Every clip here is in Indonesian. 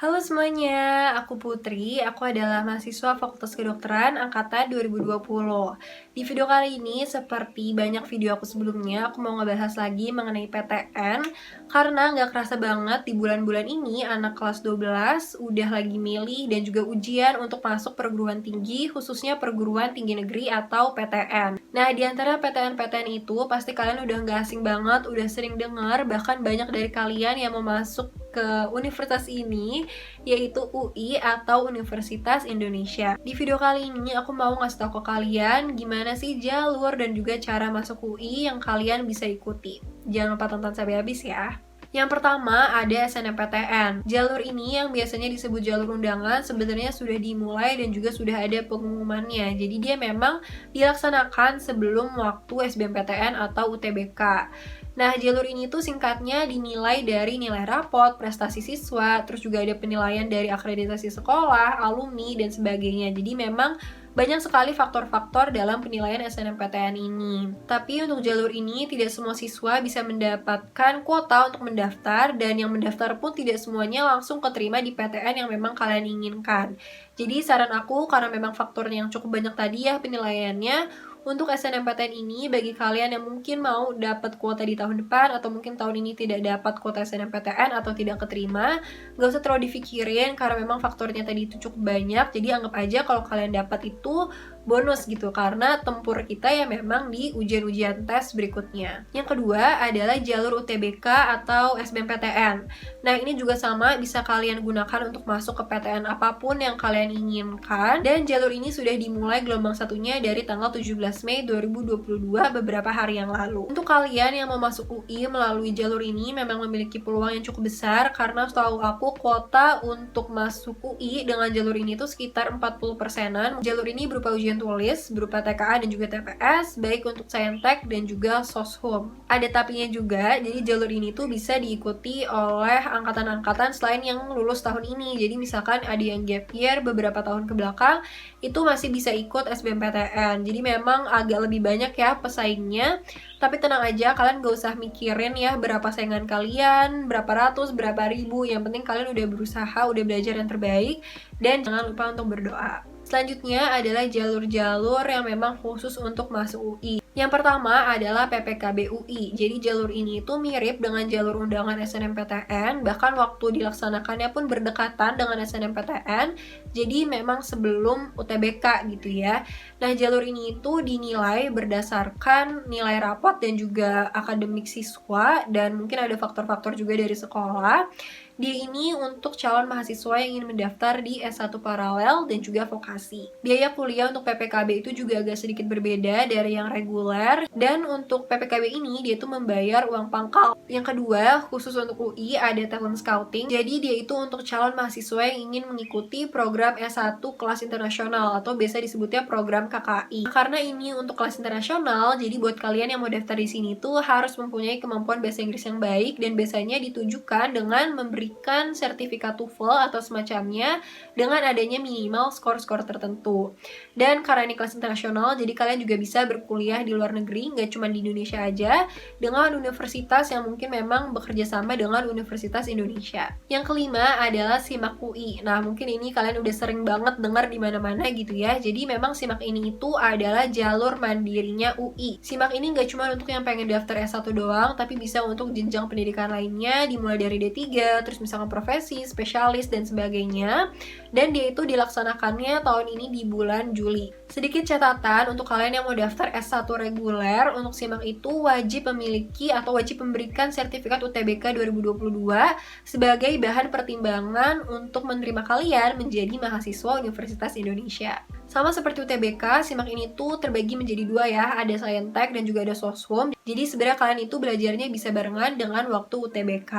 Halo semuanya, aku Putri, aku adalah mahasiswa Fakultas Kedokteran Angkatan 2020. Di video kali ini, seperti banyak video aku sebelumnya, aku mau ngebahas lagi mengenai PTN. Karena nggak kerasa banget di bulan-bulan ini, anak kelas 12 udah lagi milih dan juga ujian untuk masuk perguruan tinggi, khususnya perguruan tinggi negeri atau PTN. Nah, di antara PTN-PTN itu, pasti kalian udah nggak asing banget, udah sering dengar, bahkan banyak dari kalian yang mau masuk ke universitas ini, yaitu UI atau Universitas Indonesia. Di video kali ini aku mau ngasih tahu ke kalian gimana sih jalur dan juga cara masuk UI yang kalian bisa ikuti. Jangan lupa tonton sampai habis ya. Yang pertama ada SNMPTN. Jalur ini yang biasanya disebut jalur undangan sebenarnya sudah dimulai dan juga sudah ada pengumumannya. Jadi dia memang dilaksanakan sebelum waktu SBMPTN atau UTBK. Nah, jalur ini tuh singkatnya dinilai dari nilai rapot, prestasi siswa, terus juga ada penilaian dari akreditasi sekolah, alumni, dan sebagainya. Jadi memang banyak sekali faktor-faktor dalam penilaian SNMPTN ini. Tapi untuk jalur ini tidak semua siswa bisa mendapatkan kuota untuk mendaftar, dan yang mendaftar pun tidak semuanya langsung keterima di PTN yang memang kalian inginkan. Jadi saran aku, karena memang faktornya yang cukup banyak tadi ya penilaiannya, untuk SNMPTN ini, bagi kalian yang mungkin mau dapat kuota di tahun depan atau mungkin tahun ini tidak dapat kuota SNMPTN atau tidak keterima, gak usah terlalu dipikirin karena memang faktornya tadi itu cukup banyak. Jadi anggap aja kalau kalian dapat itu bonus gitu, karena tempur kita ya memang di ujian-ujian tes berikutnya. Yang kedua adalah jalur UTBK atau SBMPTN. Nah, ini juga sama, bisa kalian gunakan untuk masuk ke PTN apapun yang kalian inginkan, dan jalur ini sudah dimulai gelombang satunya dari tanggal 17 Mei 2022 beberapa hari yang lalu. Untuk kalian yang mau masuk UI melalui jalur ini memang memiliki peluang yang cukup besar, karena setahu aku kuota untuk masuk UI dengan jalur ini tuh sekitar 40%-an. Jalur ini berupa ujian tulis, berupa TKA dan juga TPS, baik untuk Saintek dan juga Soshum. Ada tapinya juga, jadi jalur ini tuh bisa diikuti oleh angkatan-angkatan selain yang lulus tahun ini. Jadi misalkan ada yang gap year beberapa tahun ke belakang, itu masih bisa ikut SBMPTN. Jadi memang agak lebih banyak ya pesaingnya, tapi tenang aja, kalian gak usah mikirin ya berapa saingan kalian, berapa ratus, berapa ribu. Yang penting kalian udah berusaha, udah belajar yang terbaik, dan jangan lupa untuk berdoa. Selanjutnya adalah jalur-jalur yang memang khusus untuk masuk UI. Yang pertama adalah PPKB UI. Jadi jalur ini itu mirip dengan jalur undangan SNMPTN, bahkan waktu dilaksanakannya pun berdekatan dengan SNMPTN. Jadi memang sebelum UTBK gitu ya. Nah, jalur ini itu dinilai berdasarkan nilai rapot dan juga akademik siswa, dan mungkin ada faktor-faktor juga dari sekolah. Dia ini untuk calon mahasiswa yang ingin mendaftar di S1 paralel dan juga vokasi. Biaya kuliah untuk PPKB itu juga agak sedikit berbeda dari yang reguler, dan untuk PPKB ini dia itu membayar uang pangkal. Yang kedua, khusus untuk UI ada talent scouting. Jadi dia itu untuk calon mahasiswa yang ingin mengikuti program S1 kelas internasional atau biasa disebutnya program KKI. Karena ini untuk kelas internasional, jadi buat kalian yang mau daftar di sini tuh harus mempunyai kemampuan bahasa Inggris yang baik, dan biasanya ditujukan dengan memberikan sertifikat TOEFL atau semacamnya dengan adanya minimal skor-skor tertentu. Dan karena ini kelas internasional, jadi kalian juga bisa berkuliah di luar negeri, nggak cuma di Indonesia aja, dengan universitas yang mungkin memang bekerja sama dengan Universitas Indonesia. Yang kelima adalah SIMAK UI. Nah, mungkin ini kalian udah sering banget dengar di mana-mana gitu ya. Jadi memang SIMAK ini itu adalah jalur mandirinya UI. SIMAK ini nggak cuma untuk yang pengen daftar S1 doang, tapi bisa untuk jenjang pendidikan lainnya, dimulai dari D3, terus misalkan profesi, spesialis, dan sebagainya. Dan dia itu dilaksanakannya tahun ini di bulan Juli. Sedikit catatan untuk kalian yang mau daftar S1 reguler, untuk SIMAK itu wajib memiliki atau wajib memberikan sertifikat UTBK 2022 sebagai bahan pertimbangan untuk menerima kalian menjadi mahasiswa Universitas Indonesia. Sama seperti UTBK, SIMAK ini tuh terbagi menjadi dua ya, ada Saintek dan juga ada Soshum. Jadi sebenarnya kalian itu belajarnya bisa barengan dengan waktu UTBK.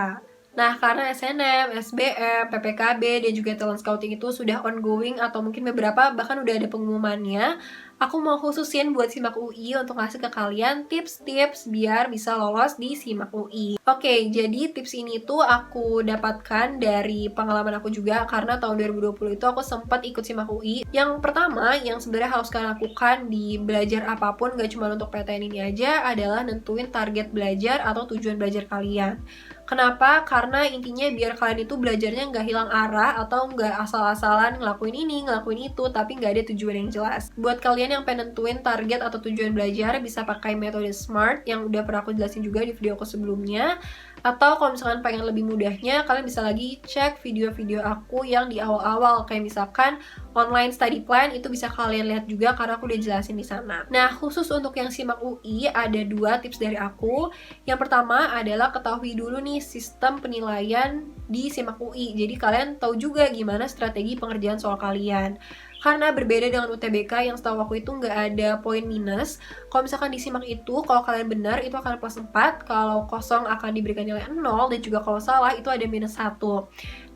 Nah, karena SNM, SBM, PPKB, dan juga talent scouting itu sudah ongoing atau mungkin beberapa bahkan udah ada pengumumannya, aku mau khususin buat SIMAK UI untuk ngasih ke kalian tips-tips biar bisa lolos di SIMAK UI. Oke, jadi tips ini tuh aku dapatkan dari pengalaman aku juga, karena tahun 2020 itu aku sempat ikut SIMAK UI. Yang pertama, yang sebenarnya harus kalian lakukan di belajar apapun, gak cuma untuk PTN ini aja, adalah nentuin target belajar atau tujuan belajar kalian. Kenapa? Karena intinya biar kalian itu belajarnya nggak hilang arah atau nggak asal-asalan ngelakuin ini, ngelakuin itu, tapi nggak ada tujuan yang jelas. Buat kalian yang pengen nentuin target atau tujuan belajar, bisa pakai metode SMART yang udah pernah aku jelasin juga di video aku sebelumnya. Atau kalau misalkan pengen lebih mudahnya, kalian bisa lagi cek video-video aku yang di awal-awal, kayak misalkan online study plan, itu bisa kalian lihat juga karena aku udah jelasin di sana. Nah, khusus untuk yang simak UI ada 2 tips dari aku. Yang pertama adalah ketahui dulu nih sistem penilaian di simak UI. Jadi kalian tahu juga gimana strategi pengerjaan soal kalian. Karena berbeda dengan UTBK yang setahu aku itu nggak ada poin minus. Kalau misalkan disimak itu, kalau kalian benar itu akan plus 4, kalau kosong akan diberikan nilai 0, dan juga kalau salah itu ada minus 1.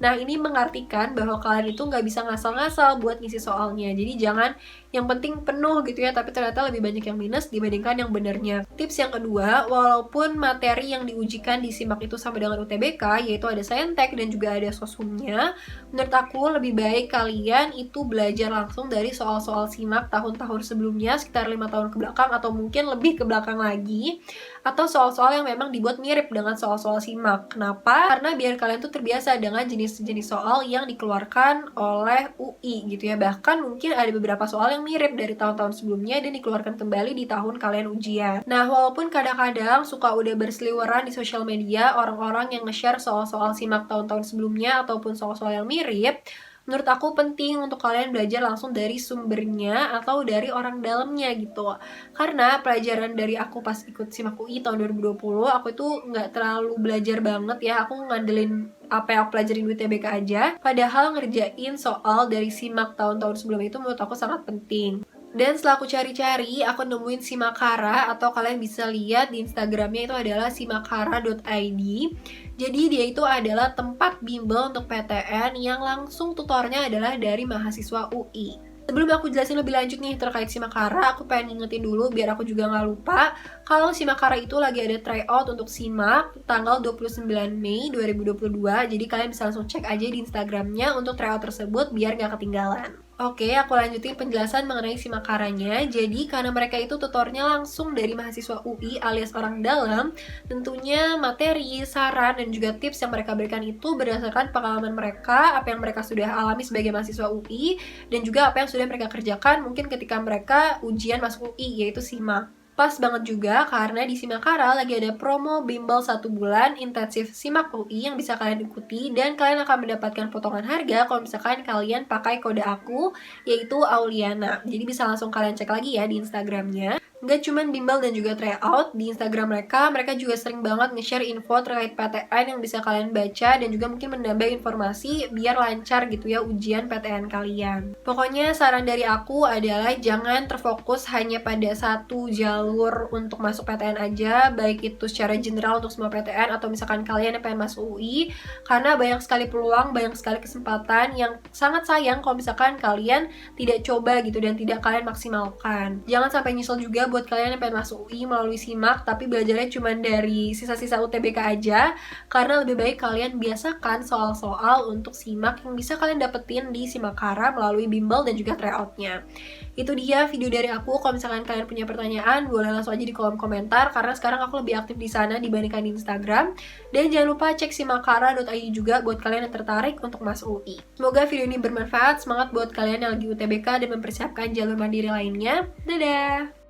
Nah, ini mengartikan bahwa kalian itu nggak bisa ngasal-ngasal buat ngisi soalnya. Jadi jangan yang penting penuh gitu ya, tapi ternyata lebih banyak yang minus dibandingkan yang benernya. Tips yang kedua, walaupun materi yang diujikan di simak itu sama dengan UTBK, yaitu ada saintek dan juga ada sosumnya, menurut aku lebih baik kalian itu belajar langsung dari soal-soal simak tahun-tahun sebelumnya, sekitar 5 tahun ke belakang atau mungkin lebih ke belakang lagi, atau soal-soal yang memang dibuat mirip dengan soal-soal simak. Kenapa? Karena biar kalian tuh terbiasa dengan jenis-jenis soal yang dikeluarkan oleh UI gitu ya. Bahkan mungkin ada beberapa soal yang mirip dari tahun-tahun sebelumnya dan dikeluarkan kembali di tahun kalian ujian. Nah, walaupun kadang-kadang suka udah berseliweran di sosial media orang-orang yang nge-share soal-soal simak tahun-tahun sebelumnya ataupun soal-soal yang mirip, menurut aku penting untuk kalian belajar langsung dari sumbernya atau dari orang dalamnya gitu. Karena pelajaran dari aku pas ikut simak UI tahun 2020, aku itu nggak terlalu belajar banget ya. Aku ngandelin apa yang aku pelajarin di UTBK aja. Padahal ngerjain soal dari simak tahun-tahun sebelum itu menurut aku sangat penting. Dan setelah aku cari-cari, aku nemuin Simakara, atau kalian bisa lihat di Instagramnya itu adalah simakara.id. Jadi dia itu adalah tempat bimbel untuk PTN yang langsung tutornya adalah dari mahasiswa UI. Sebelum aku jelasin lebih lanjut nih terkait Simakara, aku pengen ngingetin dulu biar aku juga nggak lupa kalau Simakara itu lagi ada tryout untuk simak tanggal 29 Mei 2022. Jadi kalian bisa langsung cek aja di Instagramnya untuk tryout tersebut biar nggak ketinggalan. Oke, aku lanjutin penjelasan mengenai Simakaranya. Jadi, karena mereka itu tutornya langsung dari mahasiswa UI alias orang dalam, tentunya materi, saran, dan juga tips yang mereka berikan itu berdasarkan pengalaman mereka, apa yang mereka sudah alami sebagai mahasiswa UI, dan juga apa yang sudah mereka kerjakan mungkin ketika mereka ujian masuk UI, yaitu SIMAK. Pas banget juga karena di Simakara lagi ada promo bimbel 1 bulan intensif simak UI yang bisa kalian ikuti, dan kalian akan mendapatkan potongan harga kalau misalkan kalian pakai kode aku, yaitu Auliana. Jadi bisa langsung kalian cek lagi ya di Instagramnya. Nggak cuman bimbel dan juga tryout, di Instagram mereka juga sering banget nge-share info terkait PTN yang bisa kalian baca dan juga mungkin menambah informasi biar lancar gitu ya ujian PTN kalian. Pokoknya saran dari aku adalah jangan terfokus hanya pada satu jalur untuk masuk PTN aja, baik itu secara general untuk semua PTN atau misalkan kalian yang pengen masuk UI, karena banyak sekali peluang, banyak sekali kesempatan yang sangat sayang kalau misalkan kalian tidak coba gitu dan tidak kalian maksimalkan. Jangan sampai nyesel juga buat kalian yang pengen masuk UI melalui SIMAK tapi belajarnya cuma dari sisa-sisa UTBK aja, karena lebih baik kalian biasakan soal-soal untuk SIMAK yang bisa kalian dapetin di Simakara melalui bimbel dan juga tryoutnya. Itu dia video dari aku. Kalau misalkan kalian punya pertanyaan, boleh langsung aja di kolom komentar karena sekarang aku lebih aktif di sana dibandingkan di Instagram. Dan jangan lupa cek simakara.id juga buat kalian yang tertarik untuk masuk UI. Semoga video ini bermanfaat. Semangat buat kalian yang lagi UTBK dan mempersiapkan jalur mandiri lainnya. Dadah!